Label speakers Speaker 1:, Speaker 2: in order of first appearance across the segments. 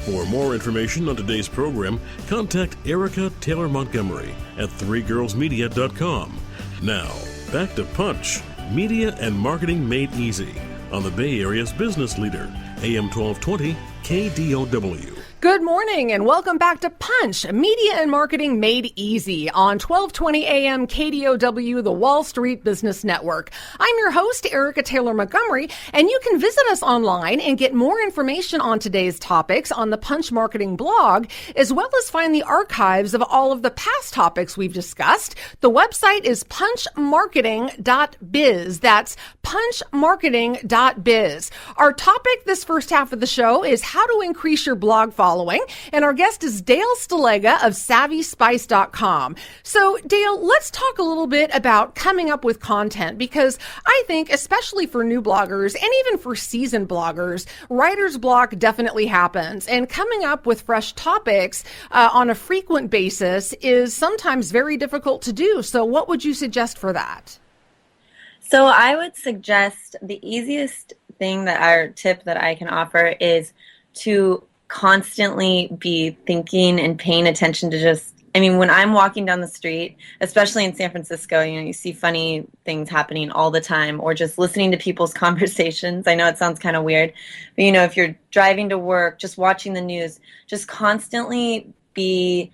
Speaker 1: For more information on today's program, contact Erica Taylor Montgomery at threegirlsmedia.com. Now, back to Punch, Media and Marketing Made Easy on the Bay Area's business leader, AM 1220 KDOW.
Speaker 2: Good morning and welcome back to Punch, Media and Marketing Made Easy on 1220 AM KDOW, the Wall Street Business Network. I'm your host, Erica Taylor Montgomery, and you can visit us online and get more information on today's topics on the Punch Marketing blog, as well as find the archives of all of the past topics we've discussed. The website is punchmarketing.biz. That's punchmarketing.biz. Our topic this first half of the show is how to increase your blog following, and our guest is Dale Stalega of SavvySpice.com. So, Dale, let's talk a little bit about coming up with content, because I think, especially for new bloggers and even for seasoned bloggers, writer's block definitely happens, and coming up with fresh topics on a frequent basis is sometimes very difficult to do. So what would you suggest for that?
Speaker 3: So I would suggest the easiest thing that our tip that I can offer is to constantly be thinking and paying attention to when I'm walking down the street, especially in San Francisco, you see funny things happening all the time, or just listening to people's conversations. I know it sounds kind of weird, but if you're driving to work, just watching the news, just constantly be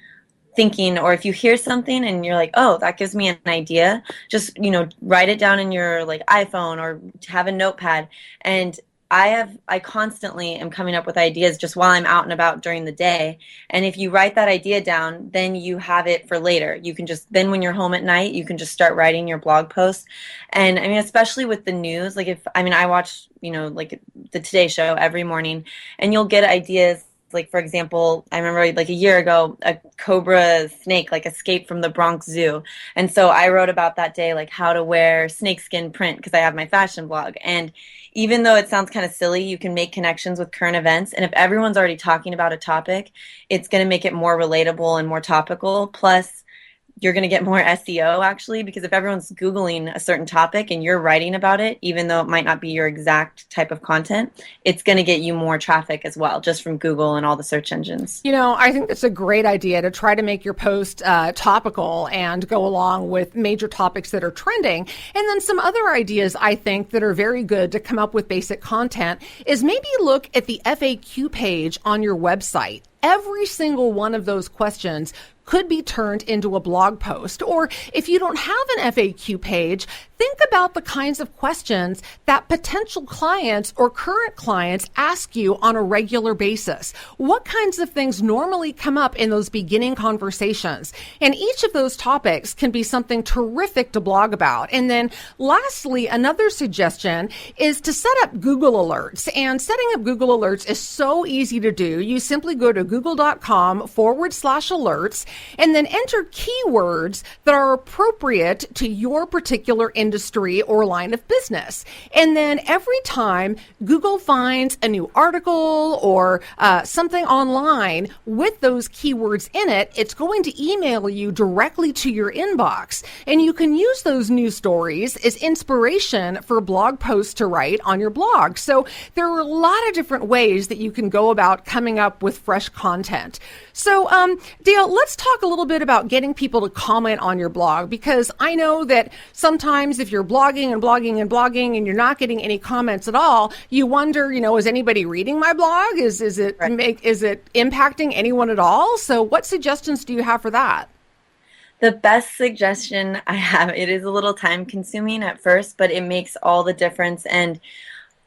Speaker 3: thinking, or if you hear something and you're like, oh, that gives me an idea, just, write it down in your iPhone or have a notepad. And I constantly am coming up with ideas just while I'm out and about during the day. And if you write that idea down, then you have it for later. You can then when you're home at night, you can just start writing your blog posts. And especially with the news, I watch, the Today Show every morning, and you'll get ideas. For example, I remember a year ago, a cobra snake escaped from the Bronx Zoo. And so I wrote about that day, how to wear snakeskin print, because I have my fashion blog. And even though it sounds kind of silly, you can make connections with current events. And if everyone's already talking about a topic, it's going to make it more relatable and more topical. Plus, you're going to get more SEO, actually, because if everyone's Googling a certain topic and you're writing about it, even though it might not be your exact type of content, it's going to get you more traffic as well, just from Google and all the search engines.
Speaker 2: I think it's a great idea to try to make your post topical and go along with major topics that are trending. And then some other ideas, I think, that are very good to come up with basic content is maybe look at the FAQ page on your website. Every single one of those questions could be turned into a blog post. Or if you don't have an FAQ page, think about the kinds of questions that potential clients or current clients ask you on a regular basis. What kinds of things normally come up in those beginning conversations? And each of those topics can be something terrific to blog about. And then lastly, another suggestion is to set up Google Alerts. And setting up Google Alerts is so easy to do. You simply go to google.com/alerts and then enter keywords that are appropriate to your particular industry or line of business. And then every time Google finds a new article or something online with those keywords in it, it's going to email you directly to your inbox. And you can use those news stories as inspiration for blog posts to write on your blog. So there are a lot of different ways that you can go about coming up with fresh content. So, Dale, let's talk a little bit about getting people to comment on your blog, because I know that sometimes if you're blogging and blogging and blogging and you're not getting any comments at all, you wonder, is anybody reading my blog? Is it impacting anyone at all? So what suggestions do you have for that?
Speaker 3: The best suggestion I have, it is a little time consuming at first, but it makes all the difference. And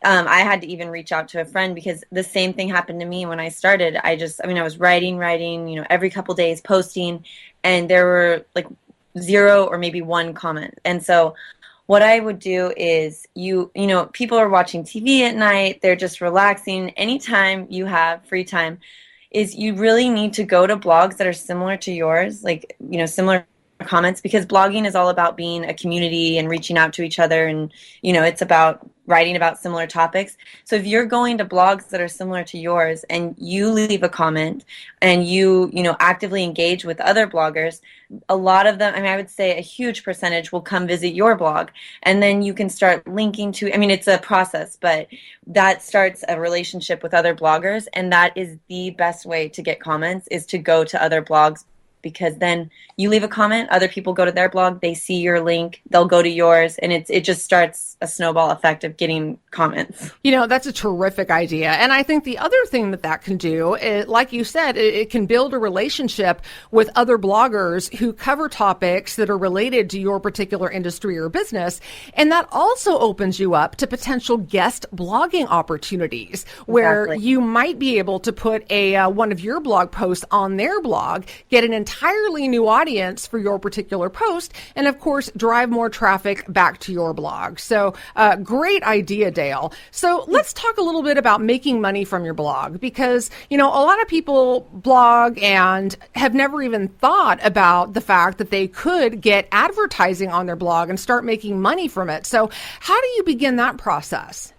Speaker 3: I had to even reach out to a friend, because the same thing happened to me when I started. I was writing, every couple days posting, and there were 0 or maybe 1 comment. And so what I would do is, people are watching TV at night, they're just relaxing. Anytime you have free time, is you really need to go to blogs that are similar to yours, similar comments, because blogging is all about being a community and reaching out to each other, and it's about writing about similar topics. So if you're going to blogs that are similar to yours and you leave a comment and you actively engage with other bloggers, a lot of them, I would say a huge percentage will come visit your blog, and then you can start linking to, it's a process, but that starts a relationship with other bloggers, and that is the best way to get comments, is to go to other blogs, because then you leave a comment, other people go to their blog, they see your link, they'll go to yours, and it just starts a snowball effect of getting comments.
Speaker 2: That's a terrific idea. And I think the other thing that can do, like you said, it can build a relationship with other bloggers who cover topics that are related to your particular industry or business. And that also opens you up to potential guest blogging opportunities, where you might be able to put one of your blog posts on their blog, get an entirely new audience for your particular post, and of course, drive more traffic back to your blog. So great idea, Dale. So let's talk a little bit about making money from your blog, because, a lot of people blog and have never even thought about the fact that they could get advertising on their blog and start making money from it. So how do you begin that process?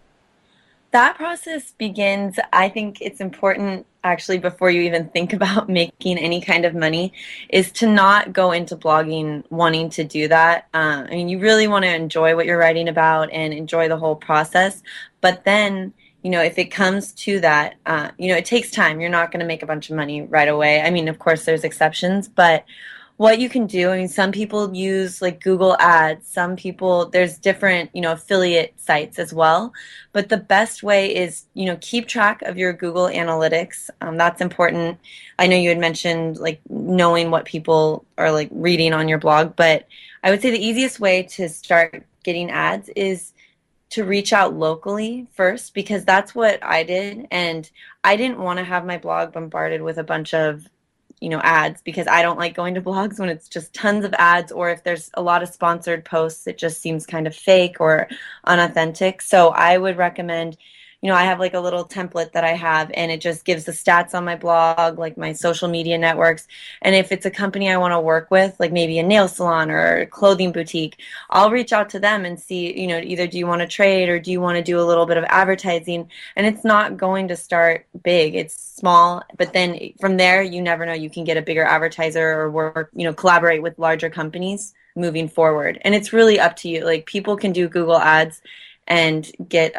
Speaker 3: That process begins, I think it's important, actually, before you even think about making any kind of money, is to not go into blogging wanting to do that. You really want to enjoy what you're writing about and enjoy the whole process. But then, if it comes to that, it takes time. You're not going to make a bunch of money right away. Of course, there's exceptions, but what you can do, some people use like Google Ads, some people, there's different, affiliate sites as well. But the best way is, keep track of your Google Analytics. That's important. I know you had mentioned like knowing what people are like reading on your blog, but I would say the easiest way to start getting ads is to reach out locally first, because that's what I did. And I didn't want to have my blog bombarded with a bunch of ads, because I don't like going to blogs when it's just tons of ads, or if there's a lot of sponsored posts, it just seems kind of fake or unauthentic. So I would recommend, I have like a little template that I have, and it just gives the stats on my blog, like my social media networks. And if it's a company I want to work with, like maybe a nail salon or a clothing boutique, I'll reach out to them and see, either do you want to trade or do you want to do a little bit of advertising? And it's not going to start big. It's small, but then from there, you never know, you can get a bigger advertiser or work, collaborate with larger companies moving forward. And it's really up to you. Like, people can do Google Ads and get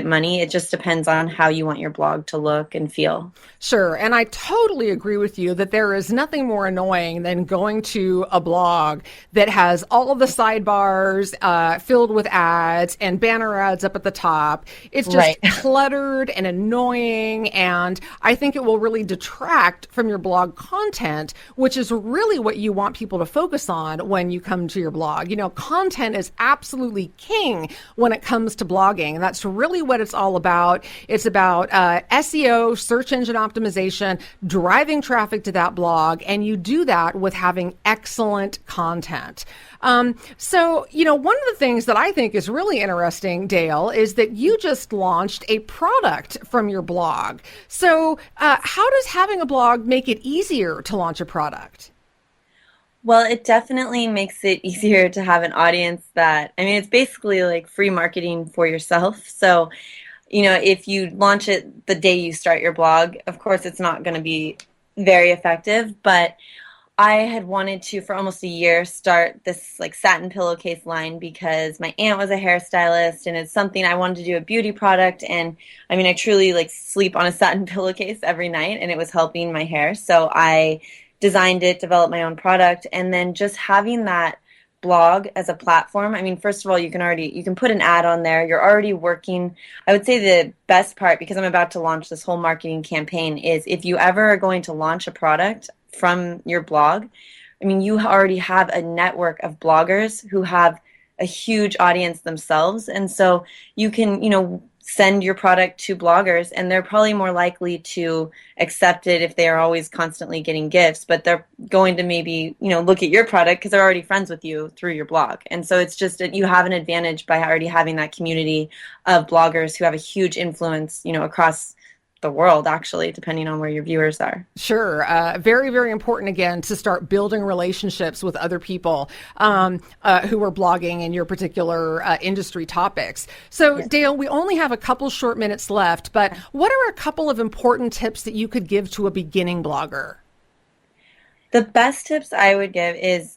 Speaker 3: money. It just depends on how you want your blog to look and feel.
Speaker 2: Sure. And I totally agree with you that there is nothing more annoying than going to a blog that has all of the sidebars filled with ads and banner ads up at the top. It's just cluttered and annoying. And I think it will really detract from your blog content, which is really what you want people to focus on when you come to your blog. Content is absolutely king when it comes to blogging. And that's really what it's all about. It's about SEO, search engine optimization, driving traffic to that blog, and you do that with having excellent content. So, one of the things that I think is really interesting, Dale, is that you just launched a product from your blog. So, how does having a blog make it easier to launch a product?
Speaker 3: Well, it definitely makes it easier to have an audience that, it's basically like free marketing for yourself. So, if you launch it the day you start your blog, of course, it's not going to be very effective. But I had wanted to, for almost a year, start this like satin pillowcase line, because my aunt was a hairstylist, and it's something I wanted to do, a beauty product. And I truly like sleep on a satin pillowcase every night, and it was helping my hair. So I designed it, developed my own product, and then just having that blog as a platform. First of all, you can put an ad on there. You're already working. I would say the best part, because I'm about to launch this whole marketing campaign, is if you ever are going to launch a product from your blog, you already have a network of bloggers who have a huge audience themselves. And so you can, send your product to bloggers, and they're probably more likely to accept it if they are always constantly getting gifts, but they're going to maybe, look at your product because they're already friends with you through your blog. And so it's just that you have an advantage by already having that community of bloggers who have a huge influence, across the world, actually, depending on where your viewers are.
Speaker 2: Sure. Very, very important, again, to start building relationships with other people who are blogging in your particular industry topics. So, yes. Dale, we only have a couple short minutes left, but what are a couple of important tips that you could give to a beginning blogger?
Speaker 3: The best tips I would give is,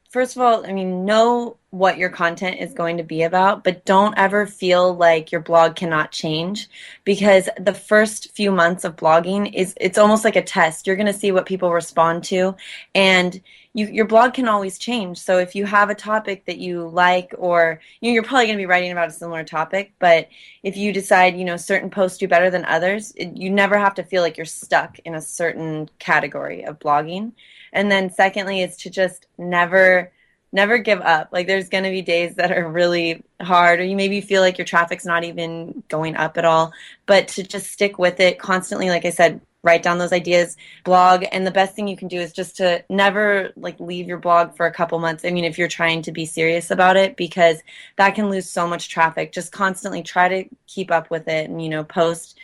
Speaker 3: first of all, I mean, know what your content is going to be about, but don't ever feel like your blog cannot change, because the first few months of blogging it's almost like a test. You're going to see what people respond to, and your blog can always change. So if you have a topic that you like, or you're probably going to be writing about a similar topic, but if you decide, certain posts do better than others, you never have to feel like you're stuck in a certain category of blogging. And then secondly is to just never give up. Like, there's going to be days that are really hard, or you maybe feel like your traffic's not even going up at all, but to just stick with it constantly. Like I said, write down those ideas, blog, and the best thing you can do is just to never leave your blog for a couple months. I mean, if you're trying to be serious about it, because that can lose so much traffic. Just constantly try to keep up with it and, post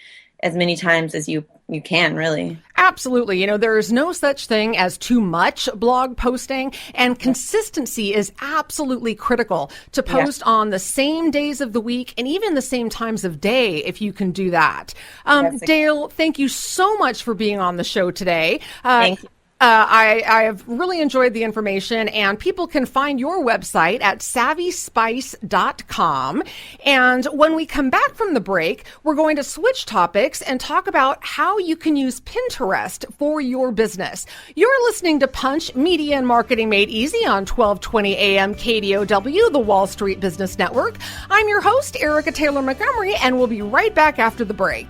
Speaker 3: as many times as you can, really.
Speaker 2: Absolutely. There is no such thing as too much blog posting, and consistency is absolutely critical to post on the same days of the week and even the same times of day if you can do that. Dale, thank you so much for being on the show today.
Speaker 3: Thank you.
Speaker 2: I have really enjoyed the information, and people can find your website at savvyspice.com. And when we come back from the break, we're going to switch topics and talk about how you can use Pinterest for your business. You're listening to Punch, Media and Marketing Made Easy on 1220 AM KDOW, the Wall Street Business Network. I'm your host, Erica Taylor Montgomery, and we'll be right back after the break.